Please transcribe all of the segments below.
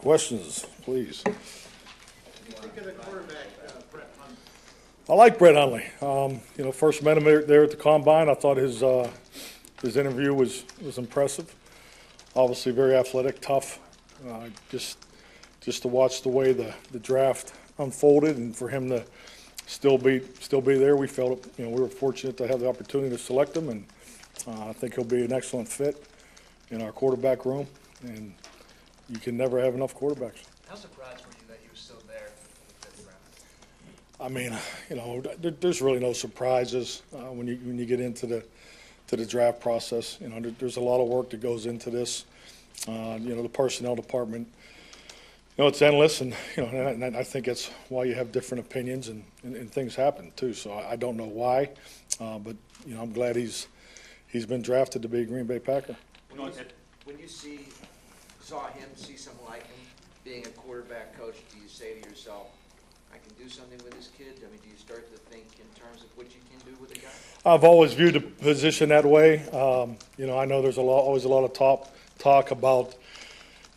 Questions, please. What do you think of the quarterback, Brett Hundley? I like Brett Hundley. First met him there at the Combine. I thought his interview was impressive. Obviously very athletic, tough. Just to watch the way the draft unfolded and for him to still be there, we felt we were fortunate to have the opportunity to select him, and I think he'll be an excellent fit in our quarterback room. And you can never have enough quarterbacks. How surprised were you that he was still there in the fifth round? I mean, there's really no surprises when you get into the draft process. There's a lot of work that goes into this. The personnel department, it's endless, and and I think that's why you have different opinions and things happen too. So I don't know why, but I'm glad he's been drafted to be a Green Bay Packer. When you saw him, see someone like him being a quarterback coach, do you say to yourself, I can do something with this kid? I mean, do you start to think in terms of what you can do with a guy? I've always viewed the position that way. I know there's always a lot of talk about,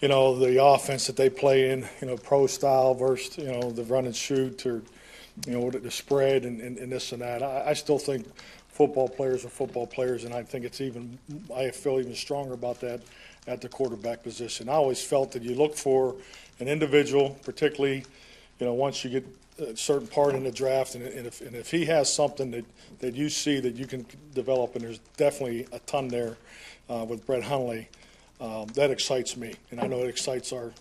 the offense that they play in, pro style versus, the run and shoot or, the spread and this and that. I still think football players are football players, and I think I feel even stronger about that at the quarterback position. I always felt that you look for an individual, particularly, once you get a certain part in the draft, and if he has something that you see that you can develop, and there's definitely a ton there with Brett Hundley, that excites me, and I know it excites our,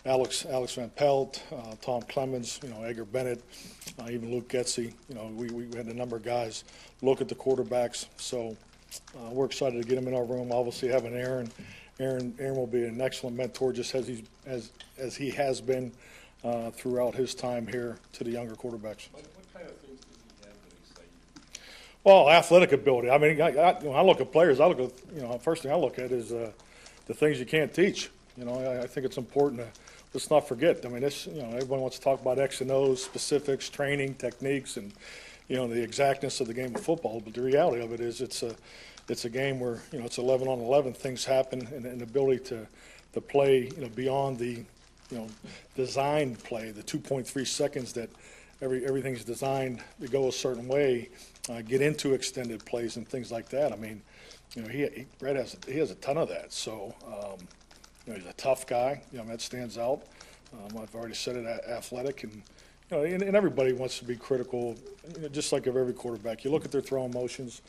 Alex Van Pelt, Tom Clemens, Edgar Bennett, even Luke Getsy. We had a number of guys look at the quarterbacks, so we're excited to get him in our room. Obviously, having Aaron will be an excellent mentor, just as he has been throughout his time here to the younger quarterbacks. What kind of things does he have that excite you? Well, athletic ability. I mean, when I look at players, first thing I look at is the things you can't teach. I think it's important to let's not forget. I mean, everyone wants to talk about X and O's, specifics, training, techniques, and the exactness of the game of football. But the reality of it is, it's a game where it's 11 on 11. Things happen, and the ability to play beyond the designed play, the 2.3 seconds that everything's designed to go a certain way, get into extended plays and things like that. I mean, Brett has a ton of that. So he's a tough guy. That stands out. I've already said it, athletic, and and everybody wants to be critical, just like of every quarterback. You look at their throwing motions.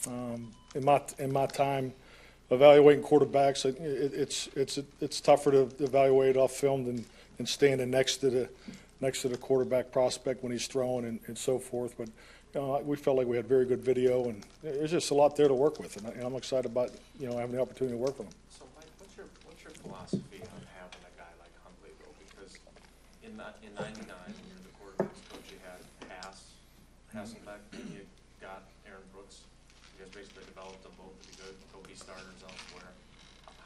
In my time evaluating quarterbacks, it's tougher to evaluate off film than standing next to the quarterback prospect when he's throwing and so forth. But we felt like we had very good video, and there's just a lot there to work with, and I'm excited about having the opportunity to work with him. So, Mike, what's your philosophy on having a guy like Hundley, though? Because in '99, when you were the quarterbacks coach, you had Hasselbeck, and you got Aaron Brooks. You guys basically developed them both to be good. They'll be starters elsewhere.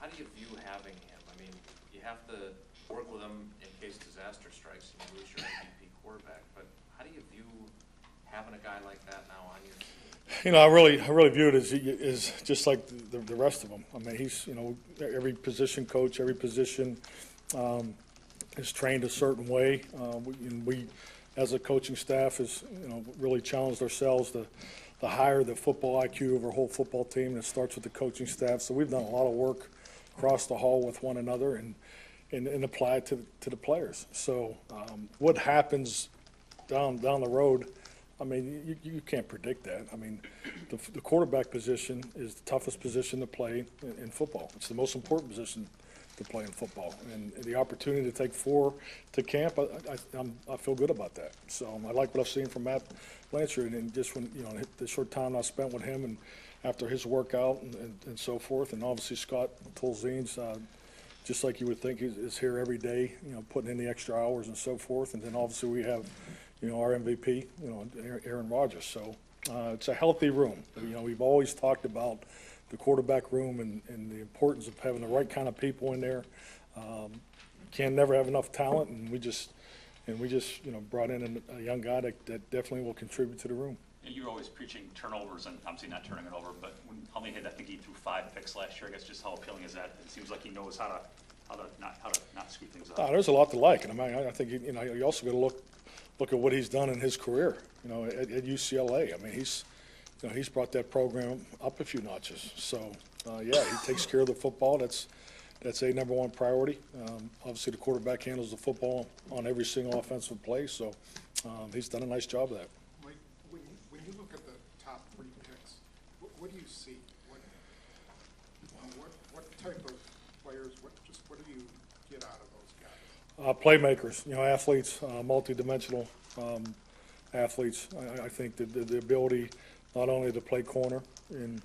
How do you view having him? I mean, you have to work with him in case disaster strikes and you lose your MVP quarterback. But how do you view having a guy like that now on your team? I really view it as just like the rest of them. I mean, he's every position coach, every position is trained a certain way. We as a coaching staff, has really challenged ourselves to hire the football IQ of our whole football team. That starts with the coaching staff. So we've done a lot of work across the hall with one another and apply it to the players. So what happens down the road, I mean, you can't predict that. I mean, the quarterback position is the toughest position to play in football. It's the most important position to play in football. And the opportunity to take 4 to camp, I feel good about that. So I like what I've seen from Matt Blanchard, and just when the short time I spent with him and after his workout and so forth, and obviously Scott Tolzien's, just like you would think, is here every day, putting in the extra hours and so forth. And then obviously we have, our MVP, Aaron Rodgers. So it's a healthy room. We've always talked about the quarterback room and the importance of having the right kind of people in there. Can never have enough talent, and we just brought in a young guy that definitely will contribute to the room. You're always preaching turnovers and obviously not turning it over, but when Hundley had, I think he threw 5 picks last year. I guess just how appealing is that? It seems like he knows how to how to not screw things up. There's a lot to like, and I mean, I think you also got to look at what he's done in his career. At UCLA. I mean, he's brought that program up a few notches. So yeah, he takes care of the football. That's a number one priority. Obviously, the quarterback handles the football on every single offensive play. So he's done a nice job of that. Mike, when you look at the top 3 picks, what do you see? What type of players? What do you get out of those guys? Playmakers, athletes, multidimensional athletes. I think that the ability not only to play corner and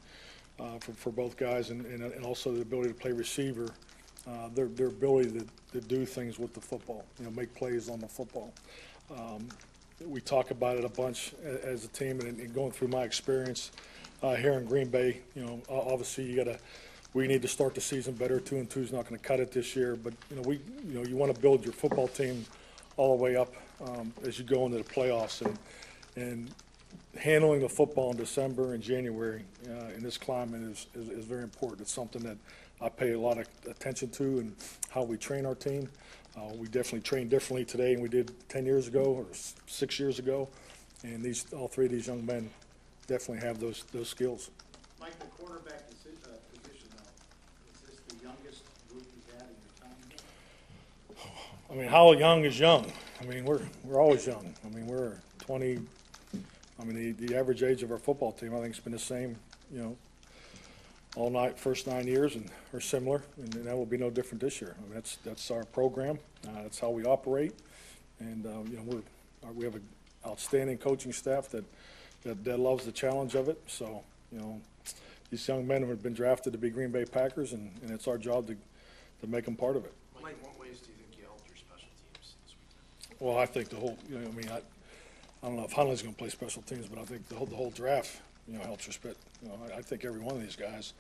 for both guys and also the ability to play receiver, their ability to do things with the football, make plays on the football. We talk about it a bunch as a team, and going through my experience here in Green Bay, obviously we need to start the season better. 2-2 is not going to cut it this year, but you want to build your football team all the way up as you go into the playoffs, and handling the football in December and January in this climate is very important. It's something that I pay a lot of attention to, and how we train our team. We definitely train differently today than we did 10 years ago or 6 years ago, and all 3 of these young men definitely have those skills. Mike, the quarterback position, though, is this the youngest group you've had in your time? I mean, how young is young? I mean, we're always young. I mean, we're 20. I mean, the average age of our football team, I think, has been the same, all night, first 9 years, or similar, and that will be no different this year. I mean, that's our program. That's how we operate, and we have an outstanding coaching staff that loves the challenge of it. So, these young men have been drafted to be Green Bay Packers, and it's our job to make them part of it. Mike, in what ways do you think you helped your special teams this weekend? Well, I think the whole, I don't know if Hundley's going to play special teams, but I think the whole draft, helps us. But I think every one of these guys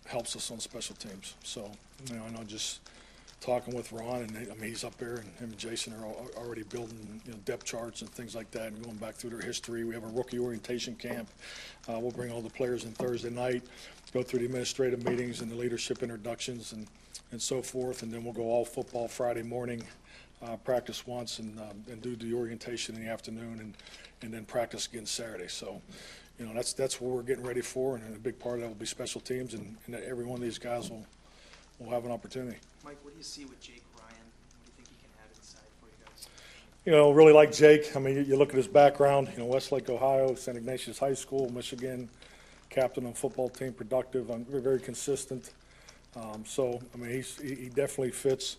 helps us on special teams. So, I know just talking with Ron, and he's up there, and him and Jason are already building depth charts and things like that, and going back through their history. We have a rookie orientation camp. We'll bring all the players in Thursday night, go through the administrative meetings and the leadership introductions and so forth, and then we'll go all football Friday morning. Practice once and do the orientation in the afternoon, and then practice again Saturday. So, that's what we're getting ready for, and a big part of that will be special teams, and every one of these guys will have an opportunity. Mike, what do you see with Jake Ryan? What do you think he can add inside for you guys? Really like Jake. I mean, you look at his background. Westlake, Ohio, St. Ignatius High School, Michigan, captain on football team, productive, very, very consistent. So, I mean, he definitely fits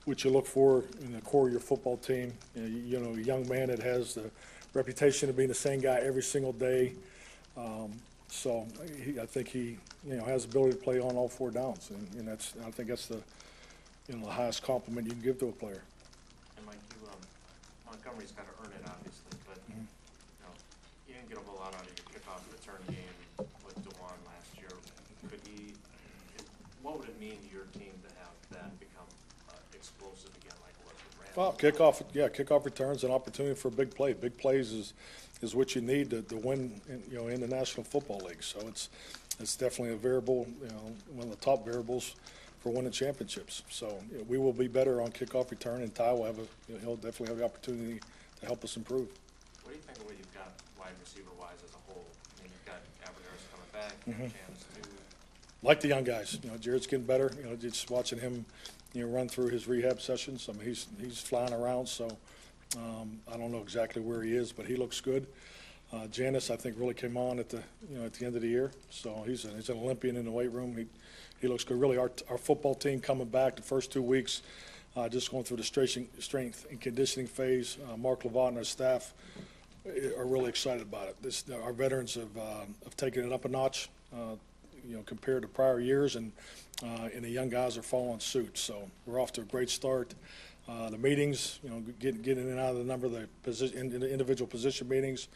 what you look for in the core of your football team. A young man that has the reputation of being the same guy every single day. So I think he has the ability to play on all 4 downs, and I think that's the the highest compliment you can give to a player. And Mike, Montgomery's got to earn it, obviously, but you didn't get a whole lot out of your kickoff return game with DeJuan last year. What would it mean to your team to have that become explosive again, like it was with Randall? Well, kickoff returns, an opportunity for a big play. Big plays is what you need to win, in the National Football League. So it's definitely a variable, one of the top variables for winning championships. So we will be better on kickoff return, and Ty will have he'll definitely have the opportunity to help us improve. What do you think of what you've got wide receiver-wise as a whole? I mean, you've got Aberderis coming back, you have Chance too. Like the young guys, Jared's getting better. Just watching him, run through his rehab sessions. I mean, he's flying around. So I don't know exactly where he is, but he looks good. Janice, I think, really came on at the end of the year. So he's an Olympian in the weight room. He looks good. Really, our football team coming back the first 2 weeks, just going through the strength and conditioning phase. Mark Levant and our staff are really excited about it. Our veterans have taken it up a notch. Compared to prior years, and the young guys are following suit. So we're off to a great start. The meetings, getting in and out of the number of the individual position meetings.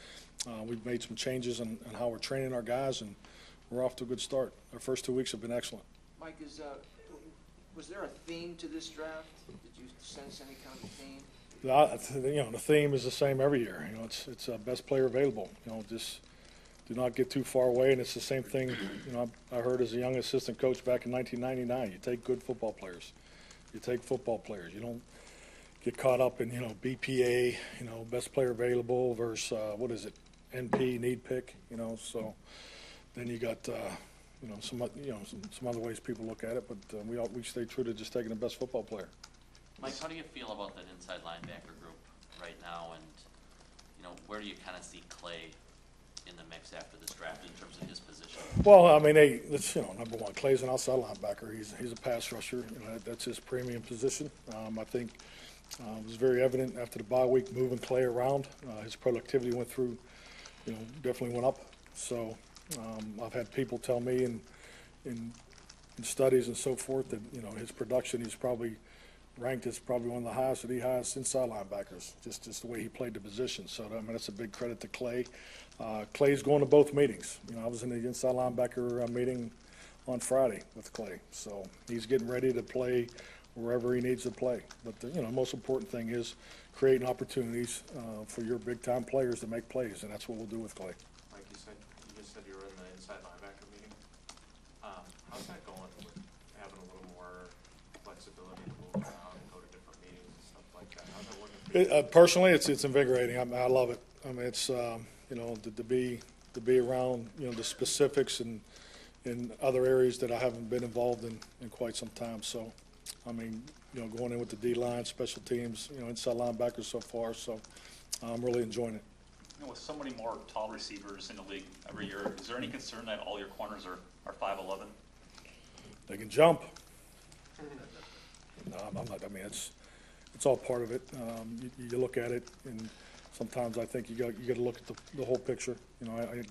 We've made some changes on how we're training our guys, and we're off to a good start. Our first 2 weeks have been excellent. Mike, was there a theme to this draft? Did you sense any kind of theme? The theme is the same every year. It's best player available. Just do not get too far away, and it's the same thing, you know, I heard as a young assistant coach back in 1999. You take good football players. You take football players. You don't get caught up in, you know, BPA, you know, best player available versus, what is it, NP, need pick, you know, so then you got, you know, some other ways people look at it, but we stay true to just taking the best football player. Mike, how do you feel about that inside linebacker group right now, and, you know, where do you kind of see Clay in the mix after this draft in terms of his position? Well, I mean, you know, number one, Clay's an outside linebacker. He's a pass rusher. You know, that's his premium position. I think it was very evident after the bye week moving Clay around. His productivity went through, you know, definitely went up. So I've had people tell me in studies and so forth that, you know, his production, he's probably ranked as probably one of the highest inside linebackers, just the way he played the position. So, I mean, that's a big credit to Clay. Clay's going to both meetings. You know, I was in the inside linebacker meeting on Friday with Clay. So he's getting ready to play wherever he needs to play. But, you know, the most important thing is creating opportunities for your big-time players to make plays, and that's what we'll do with Clay. Like you just said you were in the inside linebacker meeting. How's that going with having a little more flexibility to move around and go to different meetings and stuff like that? How's that working for you? Personally, it's invigorating. I love it. I mean, it's you know, to be around, you know, the specifics and in other areas that I haven't been involved in quite some time. So, I mean, you know, going in with the D-line, special teams, you know, inside linebackers so far. So, I'm really enjoying it. You know, with so many more tall receivers in the league every year, is there any concern that all your corners are 5'11"? They can jump. No, I'm not. I mean, it's all part of it. You look at it, and sometimes I think you got to look at the whole picture. You know,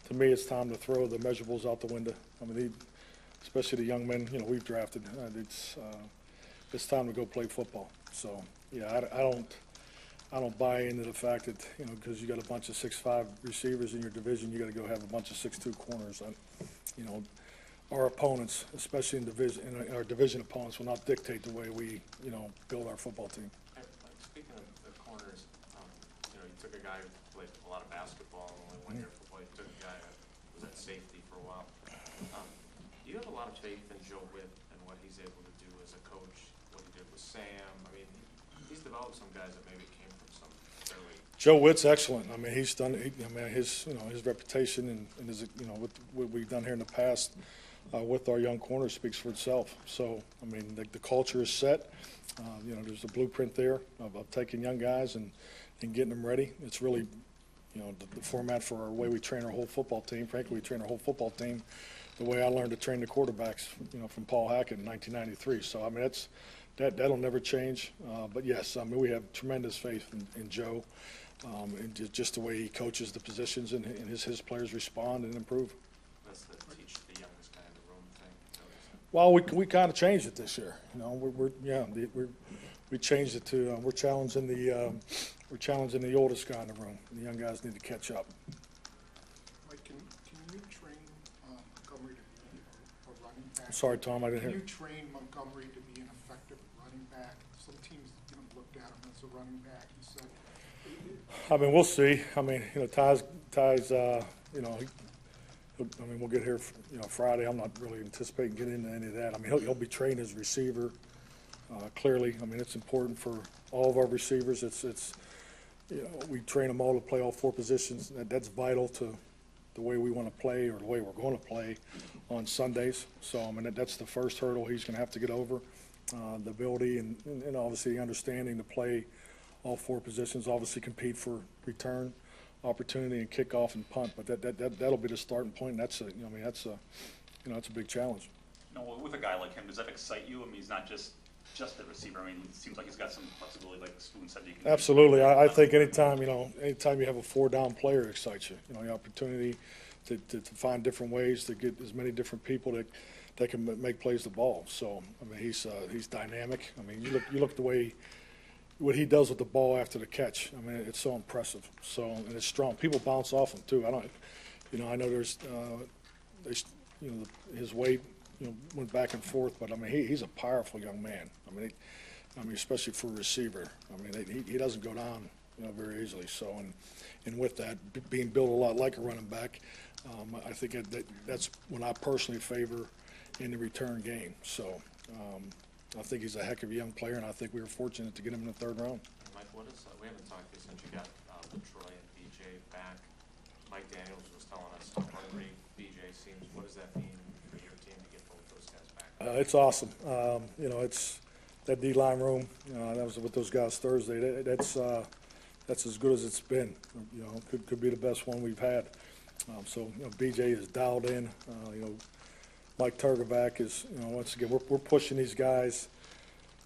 to me, it's time to throw the measurables out the window. I mean, especially the young men, you know, we've drafted. It's time to go play football. So, yeah, I don't buy into the fact that, you know, because you got a bunch of 6'5" receivers in your division, you got to go have a bunch of 6'2" corners. You know, our opponents, especially in our division opponents, will not dictate the way we, you know, build our football team. Like, speaking of the corners, you know, you took a guy who played a lot of basketball and only 1 year of football. You took a guy that was at safety for a while. Do you have a lot of faith in Joe Witt and what he's able to do as a coach, what he did with Sam? I mean, he's developed some guys that maybe came from some fairly. Joe Witt's excellent. I mean, he's done. I mean, his reputation and his, you know, what we've done here in the past with our young corners speaks for itself. So, I mean, the culture is set. You know, there's a blueprint there of taking young guys and getting them ready. It's really, you know, the format for our way we train our whole football team. Frankly, we train our whole football team the way I learned to train the quarterbacks, you know, from Paul Hackett in 1993. So, I mean, that'll never change. But yes, I mean, we have tremendous faith in Joe, and just the way he coaches the positions and his players respond and improve. That's the teach the youngest guy in the room thing. Well, we kind of changed it this year. You know, we changed it to we're challenging the oldest guy in the room. The young guys need to catch up. Mike, can you train Montgomery to be a running back? Sorry, Tom, I didn't Can hear. you train Montgomery to be an effective running back? Some teams, you know, looked at him as a running back. He said, I mean, we'll see. I mean, you know, Ty's you know, I mean, we'll get here, you know, Friday. I'm not really anticipating getting into any of that. I mean, he'll be trained as a receiver. Clearly, I mean, it's important for all of our receivers. It's you know, we train them all to play all 4 positions. That's vital to the way we want to play or the way we're going to play on Sundays. So, I mean, that's the first hurdle he's going to have to get over, the ability and obviously the understanding to play all 4 positions, obviously compete for return opportunity and kickoff and punt. But that'll be the starting point. And that's a big challenge. You know, with a guy like him, does that excite you? I mean, he's not just a receiver. I mean, it seems like he's got some flexibility, like Spoon said. You can Absolutely. I think anytime you have a 4-down player, it excites you. You know, the opportunity to find different ways to get as many different people that can make plays the ball. So, I mean, he's dynamic. I mean, you look the way what he does with the ball after the catch. I mean, it's so impressive. So, and it's strong. People bounce off him too. I know there's, you know, his weight, you know, went back and forth, but I mean, he's a powerful young man. I mean, especially for a receiver. I mean, he doesn't go down, very easily. So, and with that, being built a lot like a running back, I think that's what I personally favor in the return game. So, I think he's a heck of a young player, and I think we were fortunate to get him in the third round. Mike, what is, we haven't talked to you since you got LaTroy and BJ back. Mike Daniels was telling us how hungry BJ seems. What does that mean for your team to get both those guys back? It's awesome. It's that D-line room. That was with those guys Thursday. That's as good as it's been. Could be the best one we've had. BJ is dialed in. Mike Turgovac is, once again, we're pushing these guys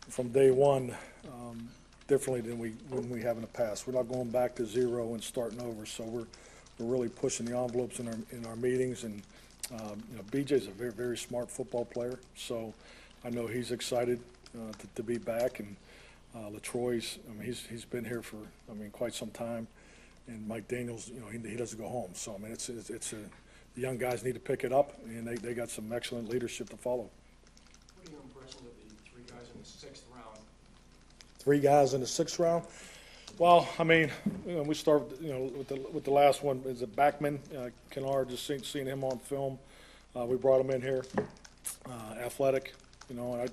from day one differently than we have in the past. We're not going back to zero and starting over. So we're really pushing the envelopes in our meetings. And BJ's a very, very smart football player. So I know he's excited to be back. And LaTroy's, he's been here for quite some time. And Mike Daniels, he doesn't go home. So the young guys need to pick it up, and they got some excellent leadership to follow. What are your impressions of the 3 guys in the 6th round? 3 guys in the 6th round? Well, we start with the last one. Is it Backman? Kennard, just seeing him on film. We brought him in here. Athletic, and I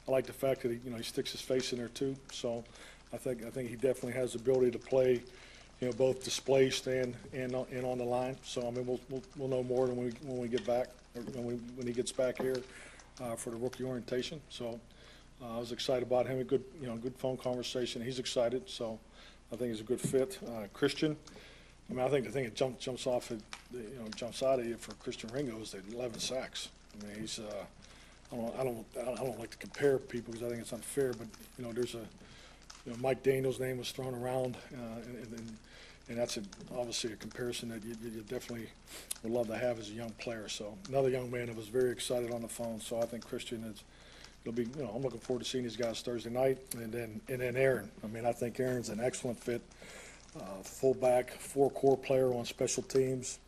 like the fact that he sticks his face in there too. So I think he definitely has the ability to play, both display, stand, and on the line. So we'll know more when we get back, or when he gets back here for the rookie orientation. So I was excited about him. A good phone conversation. He's excited. So I think he's a good fit. Christian, I think the thing that jumps out at you for Christian Ringo is the 11 sacks. He's I don't like to compare people because I think it's unfair, but there's Mike Daniels' name was thrown around, and that's obviously a comparison that you definitely would love to have as a young player. So another young man that was very excited on the phone. So I think Christian it'll be. I'm looking forward to seeing these guys Thursday night, and then Aaron. I think Aaron's an excellent fit, fullback, 4-core player on special teams.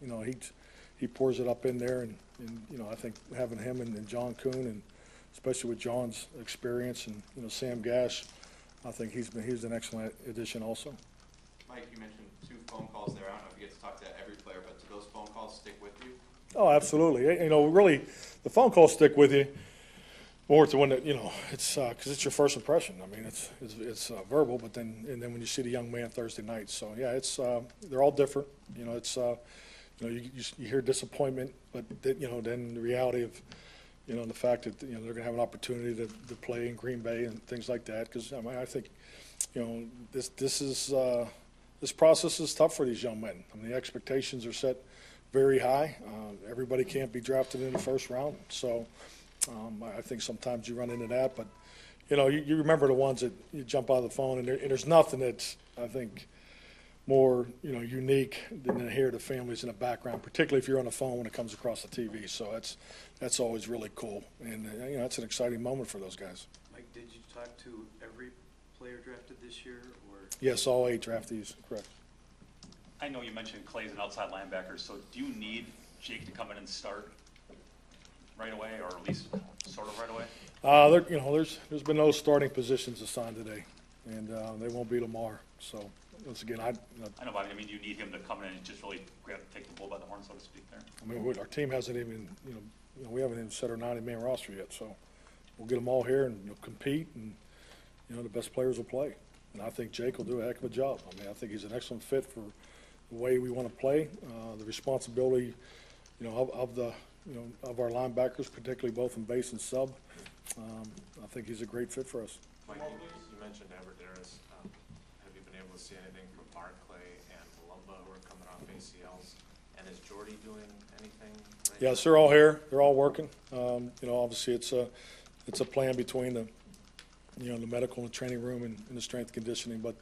He pours it up in there, and I think having him and John Kuhn, and especially with John's experience, and Sam Gash, I think he's an excellent addition also. Mike, you mentioned 2 phone calls there. I don't know if you get to talk to every player, but do those phone calls stick with you? Oh, absolutely. Really, the phone calls stick with you more to when it's because it's your first impression. It's verbal, but then when you see the young man Thursday night. So yeah, it's they're all different. You hear disappointment, but then the reality of the fact that they're going to have an opportunity to play in Green Bay and things like that. Because I think this process is tough for these young men. The expectations are set very high. Everybody can't be drafted in the first round, so I think sometimes you run into that. But you remember the ones that you jump out of the phone, and there's nothing that's I think more unique than to hear the families in the background, particularly if you're on the phone when it comes across the TV. So that's always really cool, and that's an exciting moment for those guys. Mike, did you talk to every player drafted this year, or? Yes, all 8 draftees, correct. I know you mentioned Clay's an outside linebacker, so do you need Jake to come in and start right away, or at least sort of right away? There's been no starting positions assigned today, and they won't be tomorrow. So once again, I know, but do you need him to come in and just really take the bull by the horn, so to speak? There. Our team hasn't even, we haven't even set our 90-man roster yet. So we'll get them all here and compete, and the best players will play. And I think Jake will do a heck of a job. I think he's an excellent fit for the way we want to play, the responsibility, of our linebackers, particularly both in base and sub. I think he's a great fit for us. Mike, you mentioned Everderis. Have you been able to see anything from Barclay and Palumba, who are coming off ACLs? And is Jordy doing anything? Yes, they're all here. They're all working. Obviously it's a plan between the medical and the training room and the strength conditioning, but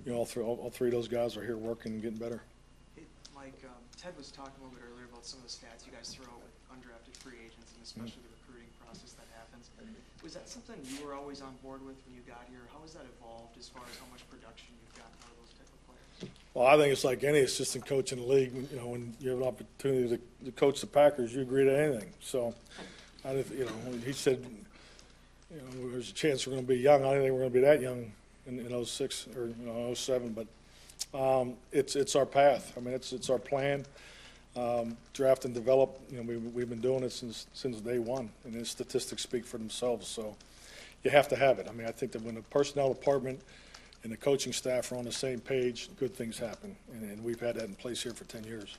all 3 of those guys are here working and getting better. Hey, Mike, Ted was talking a little bit earlier about some of the stats you guys throw out with undrafted free agents, and especially the recruiting process that happens. Was that something you were always on board with when you got here? How has that evolved as far as how much production you've gotten out of those type of players? Well, I think it's like any assistant coach in the league. When you have an opportunity to coach the Packers, you agree to anything. So, he said, there's a chance we're going to be young. I didn't think we're going to be that young in 06 or 07, but It's our path. I mean, it's our plan. Draft and develop, we've been doing it since day one, and the statistics speak for themselves. So you have to have it. I mean, I think that when the personnel department and the coaching staff are on the same page, good things happen, and we've had that in place here for 10 years.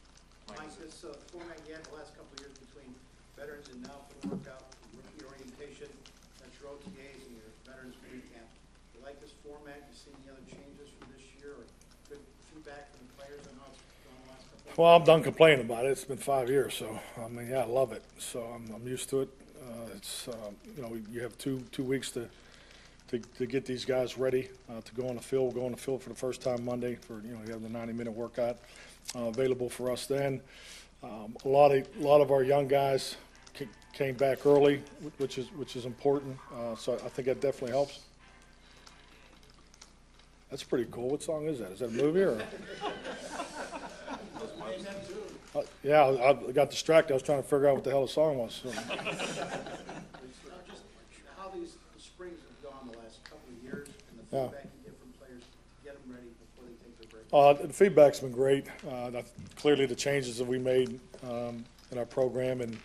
Mike, this format you had the last couple of years between veterans and now for the workout, rookie orientation, that's your OTAs and your veterans boot camp. You like this format? You see any other changes from this year or good feedback from the players on how it's gone the last couple of years? Well, I'm done complaining about it. It's been 5 years, so I mean, yeah, I love it. So I'm used to it. You have two weeks to get these guys ready to go on the field. We'll go on the field for the first time Monday. You have the 90-minute workout available for us then. A lot of our young guys came back early, which is important. So I think that definitely helps. That's pretty cool. What song is that? Is that a movie or? Yeah, I got distracted. I was trying to figure out what the hell the song was. So. Just how these springs have gone the last couple of years and the feedback you get from players, get them ready before they take their break. The feedback's been great. Clearly, the changes that we made in our program, and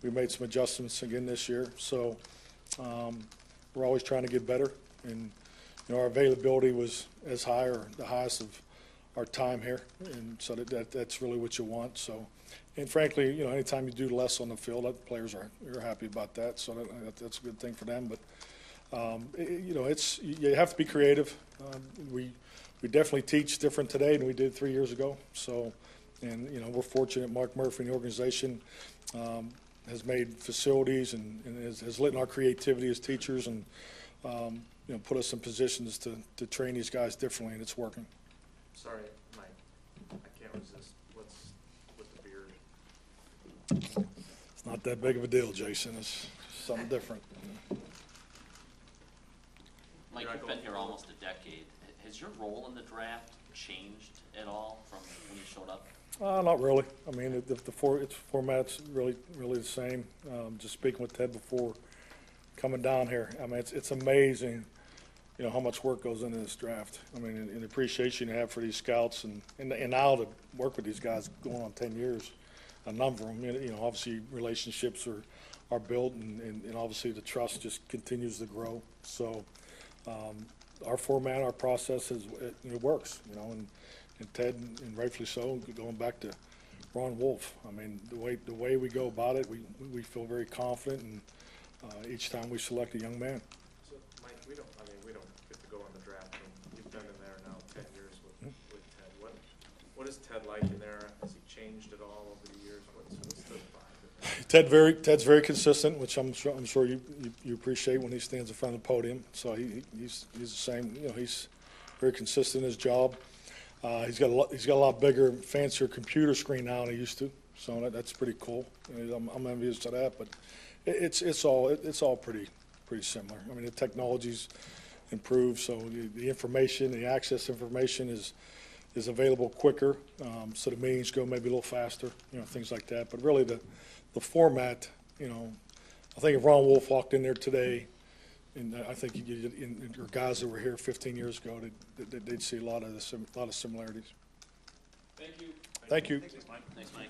we made some adjustments again this year. So we're always trying to get better, and our availability was as high or the highest of our time here, and so that's really what you want. So, and frankly, anytime you do less on the field, players are happy about that. So that's a good thing for them. But you have to be creative. We definitely teach different today than we did 3 years ago. So, and we're fortunate. Mark Murphy and the organization has made facilities and has lit our creativity as teachers and put us in positions to train these guys differently, and it's working. Sorry, Mike, I can't resist. What's with the beard? It's not that big of a deal, Jason. It's something different. Mike, you've been here almost a decade. Has your role in the draft changed at all from when you showed up? Not really. I mean, its format's really the same. Just speaking with Ted before coming down here, I mean, it's amazing, how much work goes into this draft. I mean, and the appreciation you have for these scouts and now to work with these guys going on 10 years, a number of them, obviously relationships are built and obviously the trust just continues to grow. So our format, our process it works, and Ted, and rightfully so, going back to Ron Wolf. I mean, the way we go about it, we feel very confident, and each time we select a young man. So, Mike, we don't get to go on the draft room. You've been in there now 10 years with Ted. What is Ted like in there? Has he changed at all over the years? What's the vibe? Ted's very consistent, which I'm sure you appreciate when he stands in front of the podium. So he's the same. He's very consistent in his job. He's got a lot bigger, fancier computer screen now than he used to. So that's pretty cool. I'm envious of that, but it's all pretty similar. I mean, the technology's improved, so the information, the access information is available quicker. So the meetings go maybe a little faster, things like that. But really, the format, I think if Ron Wolf walked in there today, and I think your guys that were here 15 years ago, they'd see a lot of similarities. Thank you. Thank you. Thanks, Mike.